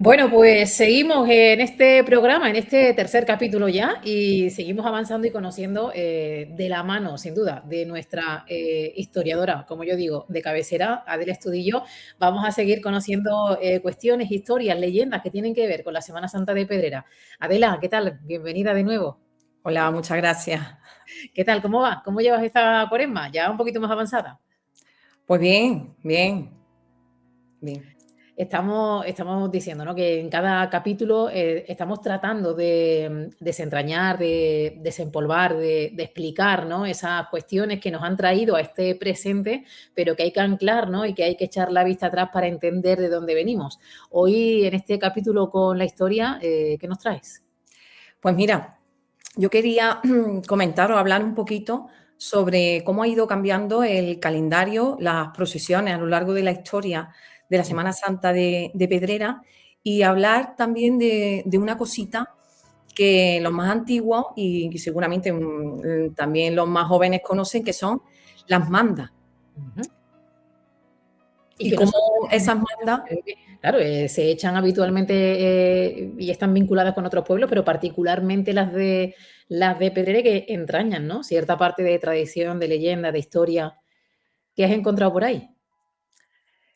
Bueno, pues seguimos en este programa, en este tercer capítulo ya, y seguimos avanzando y conociendo de la mano, sin duda, de nuestra historiadora, como yo digo, de cabecera, Adela Estudillo. Vamos a seguir conociendo cuestiones, historias, leyendas que tienen que ver con la Semana Santa de Pedrera. Adela, ¿qué tal? Bienvenida de nuevo. Hola, muchas gracias. ¿Qué tal? ¿Cómo va? ¿Cómo llevas esta cuaresma? ¿Ya un poquito más avanzada? Pues bien. Estamos diciendo, ¿no?, que en cada capítulo estamos tratando de desentrañar, de desempolvar, de explicar, ¿no?, esas cuestiones que nos han traído a este presente, pero que hay que anclar, ¿no?, y que hay que echar la vista atrás para entender de dónde venimos. Hoy, en este capítulo con la historia, ¿qué nos traes? Pues mira, yo quería comentar o hablar un poquito sobre cómo ha ido cambiando el calendario, las procesiones a lo largo de la historia de la Semana Santa de Pedrera y hablar también de una cosita que los más antiguos y seguramente también los más jóvenes conocen, que son las mandas. Uh-huh. Y cómo esas mandas... Claro, se echan habitualmente y están vinculadas con otros pueblos, pero particularmente las de Pedrera, que entrañan, ¿no?, cierta parte de tradición, de leyenda, de historia. ¿Qué has encontrado por ahí?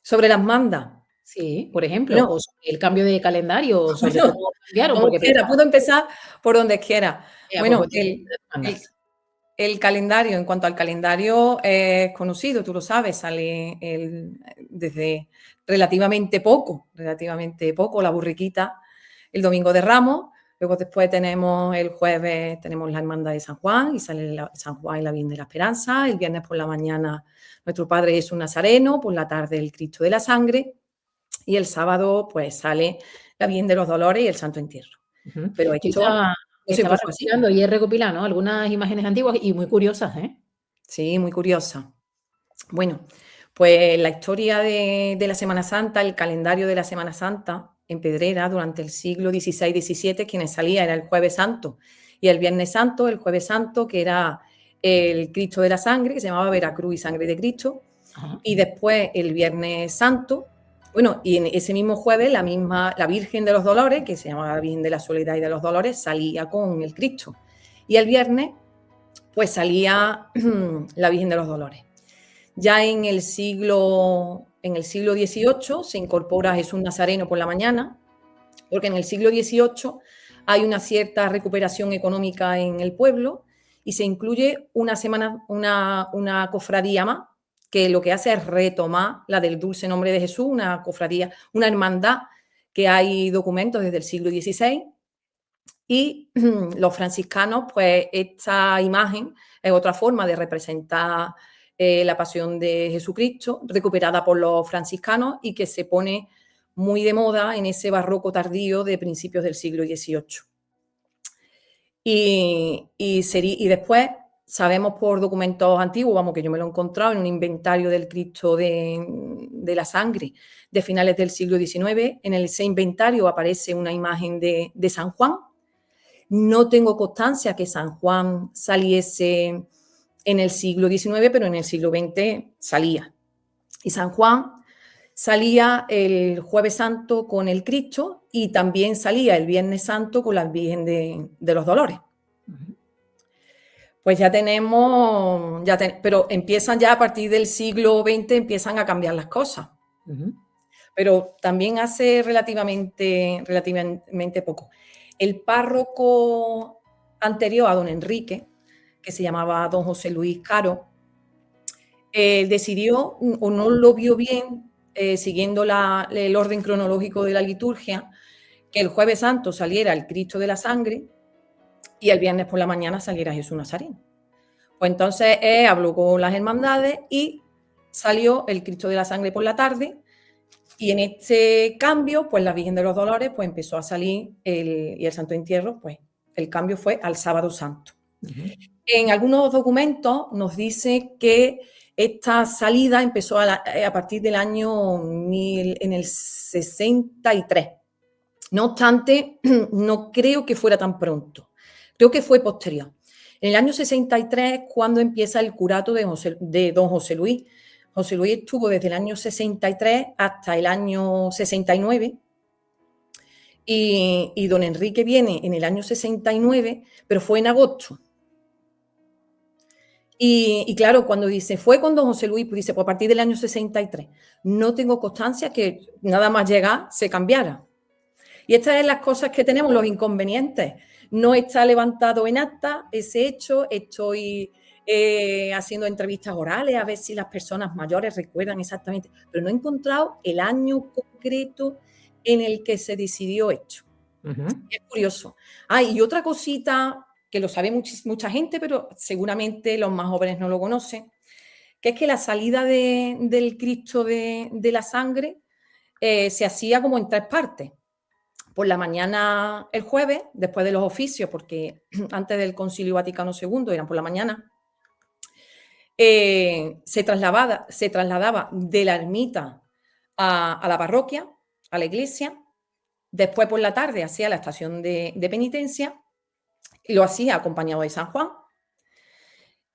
Sobre las mandas. Sí, por ejemplo, Bueno, o sobre el cambio de calendario, o sobre bueno, cómo cambiaron, como porque quiera, puedo empezar por donde quiera. pues Bueno, cuéntame, el, ¿qué el- mandas? el calendario, en cuanto al calendario, es conocido, tú lo sabes, sale desde relativamente poco, la burriquita, el Domingo de Ramos. Luego después tenemos el jueves, tenemos la Hermandad de San Juan, y sale San Juan y la Virgen de la Esperanza. El viernes por la mañana nuestro Padre Jesús Nazareno, por la tarde el Cristo de la Sangre, y el sábado pues sale la Virgen de los Dolores y el Santo Entierro. Ujú. Pero Yo esto estaba, no estaba siempre fue así. recopilando y he recopilado, ¿no?, algunas imágenes antiguas y muy curiosas, ¿eh? Sí, muy curiosa. Bueno, pues la historia de la Semana Santa, el calendario de la Semana Santa en Pedrera durante el siglo XVI-XVII, quienes salía era el Jueves Santo y el Viernes Santo. El Jueves Santo, que era el Cristo de la Sangre, que se llamaba Veracruz y Sangre de Cristo, Ajá. y después el Viernes Santo. Bueno, y en ese mismo jueves la Virgen de los Dolores, que se llamaba Virgen de la Soledad y de los Dolores, salía con el Cristo. Y el viernes, pues salía la Virgen de los Dolores. Ya en el siglo XVIII se incorpora Jesús Nazareno por la mañana, porque en el siglo XVIII hay una cierta recuperación económica en el pueblo y se incluye una cofradía más, que lo que hace es retomar la del Dulce Nombre de Jesús, una cofradía, una hermandad que hay documentos desde el siglo XVI. Y los franciscanos, pues esta imagen es otra forma de representar la pasión de Jesucristo, recuperada por los franciscanos y que se pone muy de moda en ese barroco tardío de principios del siglo XVIII. Y después sabemos por documentos antiguos, vamos, que yo me lo he encontrado en un inventario del Cristo de la Sangre de finales del siglo XIX. En ese inventario aparece una imagen de San Juan. No tengo constancia que San Juan saliese en el siglo XIX, pero en el siglo XX salía. Y San Juan salía el Jueves Santo con el Cristo y también salía el Viernes Santo con la Virgen de los Dolores. Uh-huh. Pues ya tenemos, pero empiezan ya a partir del siglo XX, empiezan a cambiar las cosas. Uh-huh. Pero también hace relativamente poco. El párroco anterior a don Enrique, que se llamaba don José Luis Caro, decidió, o no lo vio bien, siguiendo el orden cronológico de la liturgia, que el Jueves Santo saliera el Cristo de la Sangre y el viernes por la mañana saliera Jesús Nazareno. Pues entonces habló con las hermandades y salió el Cristo de la Sangre por la tarde. Y en este cambio, pues la Virgen de los Dolores pues empezó a salir y el Santo Entierro, pues el cambio fue al Sábado Santo. Uh-huh. En algunos documentos nos dice que esta salida empezó a partir del año en el 63. No obstante, no creo que fuera tan pronto. Creo que fue posterior. En el año 63, cuando empieza el curato de don José Luis. José Luis estuvo desde el año 63 hasta el año 69 y don Enrique viene en el año 69, pero fue en agosto. Y claro, cuando dice, fue con don José Luis, pues dice, pues a partir del año 63. No tengo constancia que nada más llegar se cambiara. Y estas son las cosas que tenemos, los inconvenientes. No está levantado en acta ese hecho, estoy haciendo entrevistas orales a ver si las personas mayores recuerdan exactamente, pero no he encontrado el año concreto en el que se decidió esto. Es curioso. Y otra cosita que lo sabe mucha gente, pero seguramente los más jóvenes no lo conocen, que es que la salida del Cristo de la sangre se hacía como en 3 partes. Por la mañana el jueves, después de los oficios, porque antes del Concilio Vaticano II eran por la mañana, se trasladaba de la ermita a la parroquia, a la iglesia. Después por la tarde hacía la estación de penitencia y lo hacía acompañado de San Juan.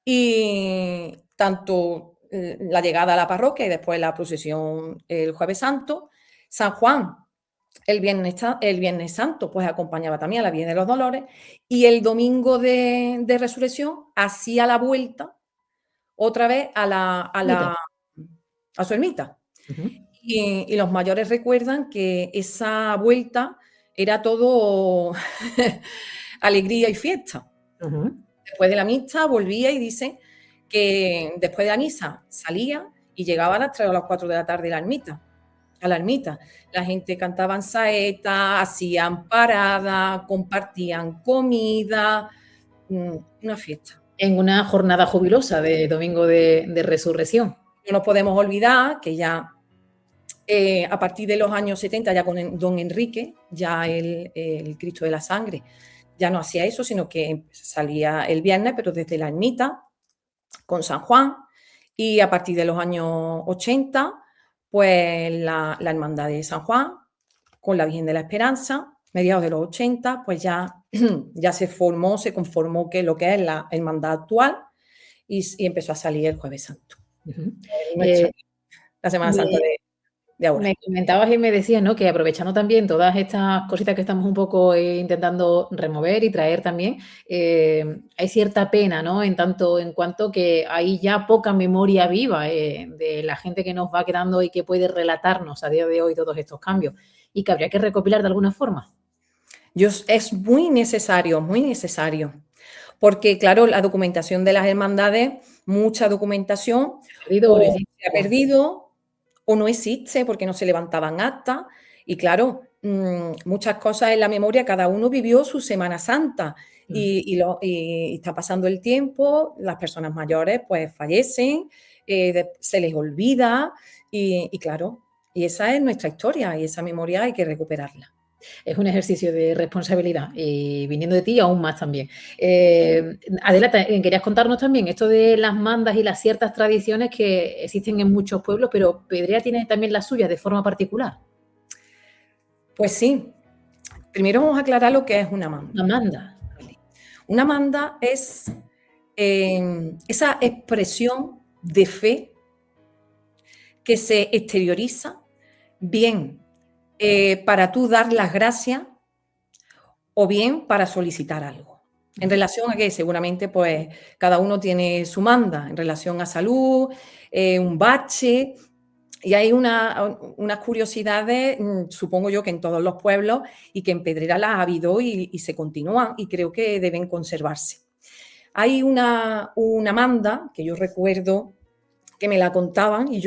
Y tanto la llegada a la parroquia y después la procesión el Jueves Santo, San Juan el Viernes Santo pues acompañaba también a la Virgen de los Dolores y el domingo de Resurrección hacía la vuelta otra vez a su ermita. Y los mayores recuerdan que esa vuelta era todo alegría y fiesta. Después de la misa volvía y dice que después de la misa salía y llegaba a las 3 o las 4 de la tarde a la ermita. La gente cantaban saetas, hacían paradas, compartían comida, una fiesta. En una jornada jubilosa de domingo de resurrección. No nos podemos olvidar que ya a partir de los años 70, ya con don Enrique, ya el Cristo de la Sangre, ya no hacía eso, sino que salía el viernes, pero desde la ermita, con San Juan, y a partir de los años 80, pues la Hermandad de San Juan, con la Virgen de la Esperanza, mediados de los 80, pues ya se conformó que lo que es la hermandad actual y empezó a salir el Jueves Santo. La Semana Santa de ahora. Me comentabas y me decías, ¿no?, que aprovechando también todas estas cositas que estamos un poco intentando remover y traer también, hay cierta pena, ¿no?, en cuanto que hay ya poca memoria viva de la gente que nos va quedando y que puede relatarnos a día de hoy todos estos cambios y que habría que recopilar de alguna forma. Es muy necesario, porque claro, la documentación de las hermandades, mucha documentación se ha perdido o no existe porque no se levantaban actas y claro, muchas cosas en la memoria, cada uno vivió su Semana Santa y está pasando el tiempo, las personas mayores pues fallecen, se les olvida y claro, y esa es nuestra historia y esa memoria hay que recuperarla. Es un ejercicio de responsabilidad y viniendo de ti aún más también. Adela, querías contarnos también esto de las mandas y las ciertas tradiciones que existen en muchos pueblos, pero Pedrea tiene también las suyas de forma particular. Pues sí. Primero vamos a aclarar lo que es una manda. Una manda. Una manda es esa expresión de fe que se exterioriza bien para tú dar las gracias o bien para solicitar algo. En relación a que seguramente pues cada uno tiene su manda, en relación a salud, un bache, y hay unas curiosidades, supongo yo que en todos los pueblos y que en Pedrera las ha habido y se continúan y creo que deben conservarse. Hay una manda que yo recuerdo que me la contaban y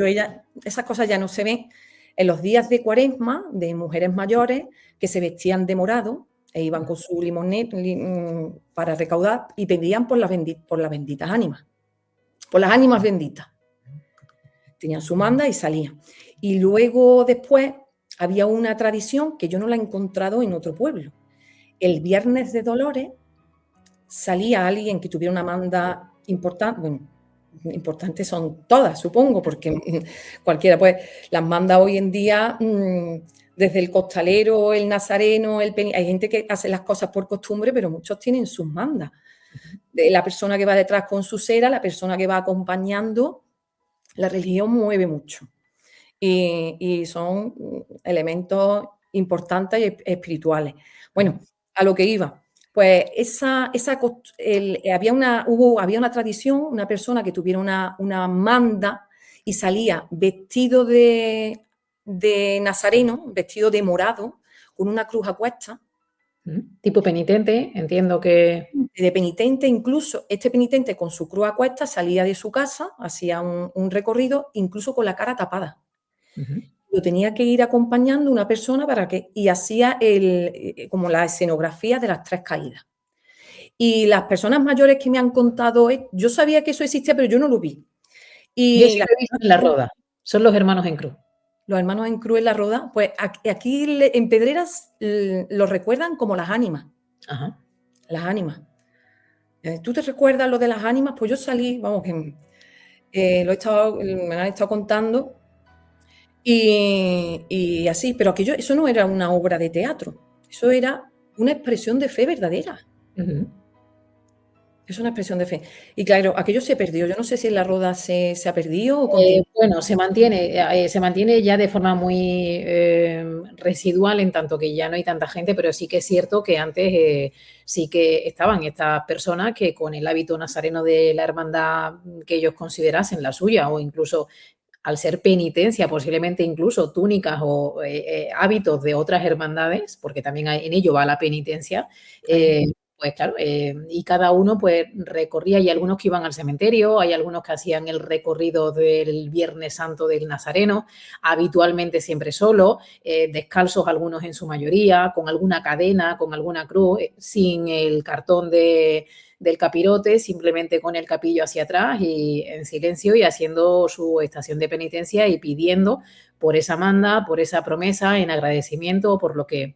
esas cosas ya no se ven. En los días de Cuaresma, de mujeres mayores que se vestían de morado e iban con su limoneta para recaudar y pedían por las benditas ánimas, por las ánimas benditas. Tenían su manda y salían. Y luego después había una tradición que yo no la he encontrado en otro pueblo. El Viernes de Dolores salía alguien que tuviera una manda importante, bueno, importantes son todas, supongo, porque cualquiera, pues las mandas hoy en día, desde el costalero, el nazareno, hay gente que hace las cosas por costumbre, pero muchos tienen sus mandas. La persona que va detrás con su cera, la persona que va acompañando, la religión mueve mucho. Y son elementos importantes y espirituales. Bueno, a lo que iba. Pues había una tradición, una persona que tuviera una manda y salía vestido de nazareno, vestido de morado, con una cruz a cuestas. Tipo penitente, entiendo que... De penitente, incluso este penitente con su cruz a cuestas salía de su casa, hacía un recorrido, incluso con la cara tapada. Lo tenía que ir acompañando una persona y hacía como la escenografía de las 3 caídas. Y las personas mayores que me han contado, yo sabía que eso existía, pero yo no lo vi. Yo sí lo he visto en La Roda, son los hermanos en cruz. Los hermanos en cruz en La Roda, pues aquí en Pedreras los recuerdan como las ánimas. Ajá. Las ánimas. ¿Tú te recuerdas lo de las ánimas? Pues yo salí, vamos, que me lo han estado contando y así, pero eso no era una obra de teatro, eso era una expresión de fe verdadera. Es una expresión de fe. Y claro, aquello se perdió. Yo no sé si en La Roda se ha perdido o continúa. Bueno, se mantiene ya de forma muy residual, en tanto que ya no hay tanta gente, pero sí que es cierto que antes sí que estaban estas personas que con el hábito nazareno de la hermandad que ellos considerasen la suya, o incluso al ser penitencia, posiblemente incluso túnicas o hábitos de otras hermandades, porque también en ello va la penitencia, pues claro, y cada uno pues recorría, hay algunos que iban al cementerio, hay algunos que hacían el recorrido del Viernes Santo del Nazareno, habitualmente siempre solo, descalzos algunos en su mayoría, con alguna cadena, con alguna cruz, sin el cartón del capirote, simplemente con el capillo hacia atrás y en silencio y haciendo su estación de penitencia y pidiendo por esa manda, por esa promesa, en agradecimiento, por lo que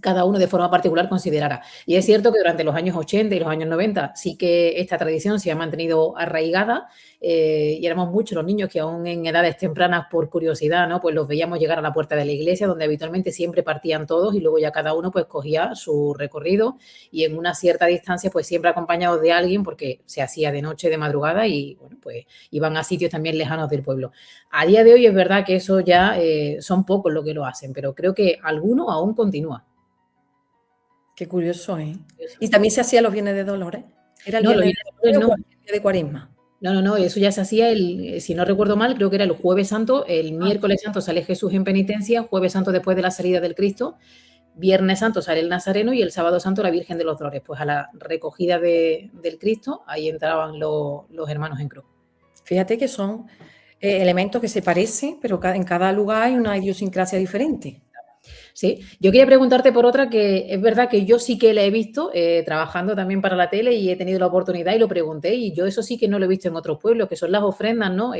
cada uno de forma particular considerara. Y es cierto que durante los años 80 y los años 90 sí que esta tradición se ha mantenido arraigada y éramos muchos los niños que aún en edades tempranas, por curiosidad, ¿no? Pues los veíamos llegar a la puerta de la iglesia, donde habitualmente siempre partían todos y luego ya cada uno pues cogía su recorrido y en una cierta distancia pues siempre acompañados de alguien, porque se hacía de noche, de madrugada y bueno, pues iban a sitios también lejanos del pueblo. A día de hoy es verdad que eso ya son pocos los que lo hacen, pero creo que alguno aún continúa. Qué curioso, ¿eh? Y también se hacía los Viernes de Dolores. ¿Era el No, los Viernes de Dolores o el día de Cuaresma? No, eso ya se hacía, si no recuerdo mal, creo que era el Jueves Santo, el miércoles santo sale Jesús en penitencia, Jueves Santo después de la salida del Cristo, Viernes Santo sale el Nazareno y el Sábado Santo la Virgen de los Dolores. Pues a la recogida del Cristo, ahí entraban los hermanos en cruz. Fíjate que son elementos que se parecen, pero en cada lugar hay una idiosincrasia diferente. Sí, yo quería preguntarte por otra que es verdad que yo sí que la he visto trabajando también para la tele y he tenido la oportunidad y lo pregunté y yo eso sí que no lo he visto en otros pueblos, que son las ofrendas, ¿no?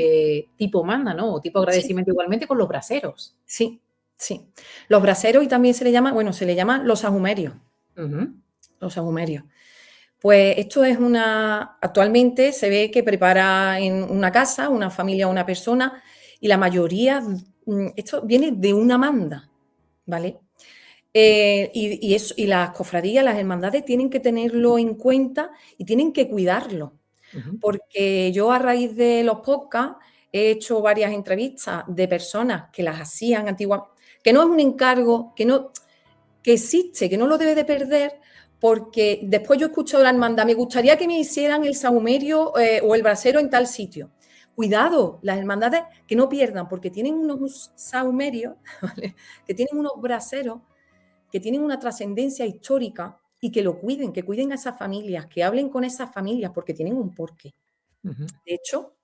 Tipo manda, ¿no? O tipo agradecimiento igualmente con los braseros. Sí, sí. Los braseros y también se le llama los sahumerios. Los sahumerios. Pues esto es actualmente se ve que prepara en una casa, una familia o una persona y la mayoría, esto viene de una manda, ¿vale? Y las cofradías, las hermandades tienen que tenerlo en cuenta y tienen que cuidarlo. Porque yo a raíz de los podcasts he hecho varias entrevistas de personas que las hacían antiguamente, que no es un encargo, que existe, que no lo debe de perder, porque después yo he escuchado la hermandad, me gustaría que me hicieran el sahumerio o el brasero en tal sitio. Cuidado, las hermandades que no pierdan, porque tienen unos sahumerios, ¿vale? Que tienen unos braseros, que tienen una trascendencia histórica y que lo cuiden, que cuiden a esas familias, que hablen con esas familias, porque tienen un porqué. De hecho,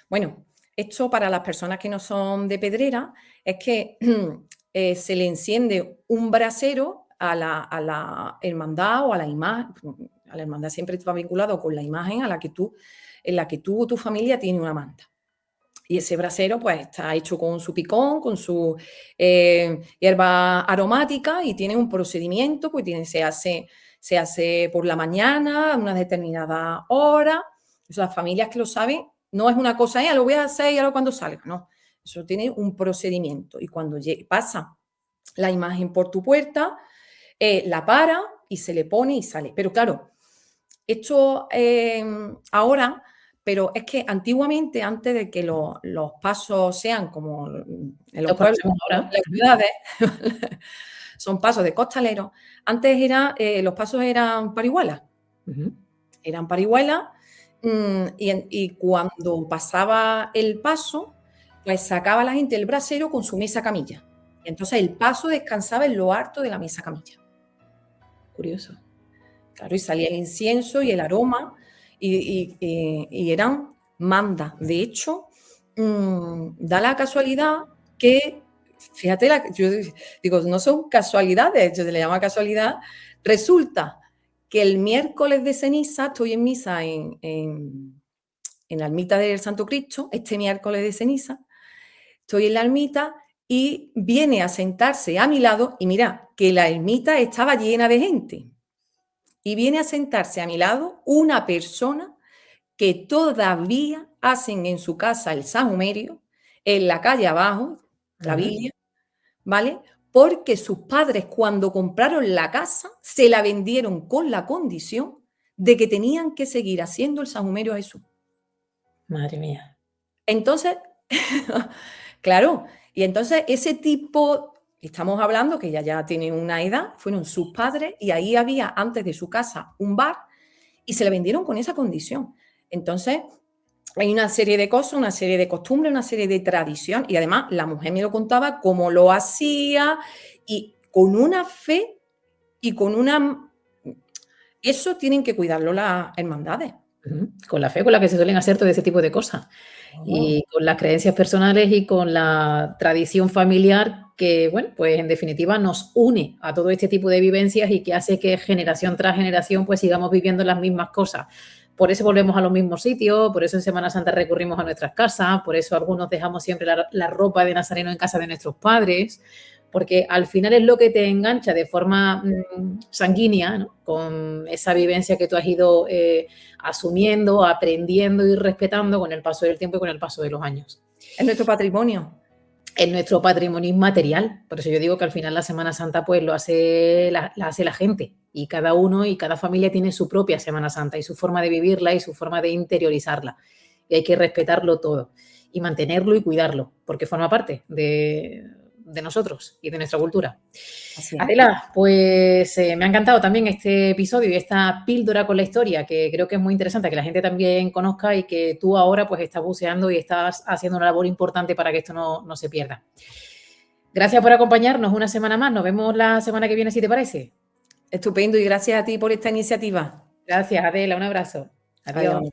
bueno, esto para las personas que no son de Pedrera es que se le enciende un brasero a la hermandad o a la imagen. A la hermandad siempre está vinculado con la imagen en la que tú o tu familia tiene una manta. Y ese brasero pues está hecho con su picón, con su hierba aromática y tiene un procedimiento, pues se hace por la mañana a una determinada hora. Las familias que lo saben, no es una cosa, lo voy a hacer y ahora cuando salga, no. Eso tiene un procedimiento y cuando pasa la imagen por tu puerta, la para y se le pone y sale. Pero claro, esto ahora pero es que antiguamente, antes de que los pasos sean como en los Lo pueblos, conocemos ahora. las ciudades, son pasos de costaleros, antes los pasos eran parihuelas. Ujú. Eran parihuelas, y cuando pasaba el paso, pues sacaba la gente el brasero con su mesa camilla. Y entonces el paso descansaba en lo alto de la mesa camilla. Curioso. Claro, y salía el incienso y el aroma, y eran mandas. De hecho, da la casualidad que, fíjate, yo digo, no son casualidades, yo se le llama casualidad. Resulta que el miércoles de ceniza estoy en misa en la ermita del Santo Cristo, este miércoles de ceniza, estoy en la ermita y viene a sentarse a mi lado, y mira, que la ermita estaba llena de gente. Y viene a sentarse a mi lado una persona que todavía hacen en su casa el sahumerio, en la calle abajo, la Ujú. Biblia, ¿vale? Porque sus padres, cuando compraron la casa, se la vendieron con la condición de que tenían que seguir haciendo el sahumerio a Jesús. Madre mía. Entonces, claro, y entonces ese tipo, estamos hablando que ya tiene una edad, fueron sus padres, y ahí había antes de su casa un bar y se le vendieron con esa condición. Entonces, hay una serie de cosas, una serie de costumbres, una serie de tradición, y además la mujer me lo contaba cómo lo hacía, y con una fe y con una... Eso tienen que cuidarlo las hermandades. Ujú. Con la fe con la que se suelen hacer todo ese tipo de cosas. Oh. Y con las creencias personales y con la tradición familiar que, bueno, pues en definitiva nos une a todo este tipo de vivencias y que hace que generación tras generación pues sigamos viviendo las mismas cosas. Por eso volvemos a los mismos sitios, por eso en Semana Santa recurrimos a nuestras casas, por eso algunos dejamos siempre la ropa de nazareno en casa de nuestros padres, porque al final es lo que te engancha de forma sanguínea, ¿no? Con esa vivencia que tú has ido asumiendo, aprendiendo y respetando con el paso del tiempo y con el paso de los años. Es nuestro patrimonio. Es nuestro patrimonio inmaterial. Por eso yo digo que al final la Semana Santa pues lo hace hace la gente, y cada uno y cada familia tiene su propia Semana Santa y su forma de vivirla y su forma de interiorizarla. Y hay que respetarlo todo y mantenerlo y cuidarlo, porque forma parte de nosotros y de nuestra cultura. Así es. Adela, pues me ha encantado también este episodio y esta píldora con la historia, que creo que es muy interesante que la gente también conozca, y que tú ahora pues estás buceando y estás haciendo una labor importante para que esto no se pierda. Gracias por acompañarnos una semana más. Nos vemos la semana que viene, si te parece. Estupendo, y gracias a ti por esta iniciativa. Gracias, Adela. Un abrazo. Adiós. Adiós.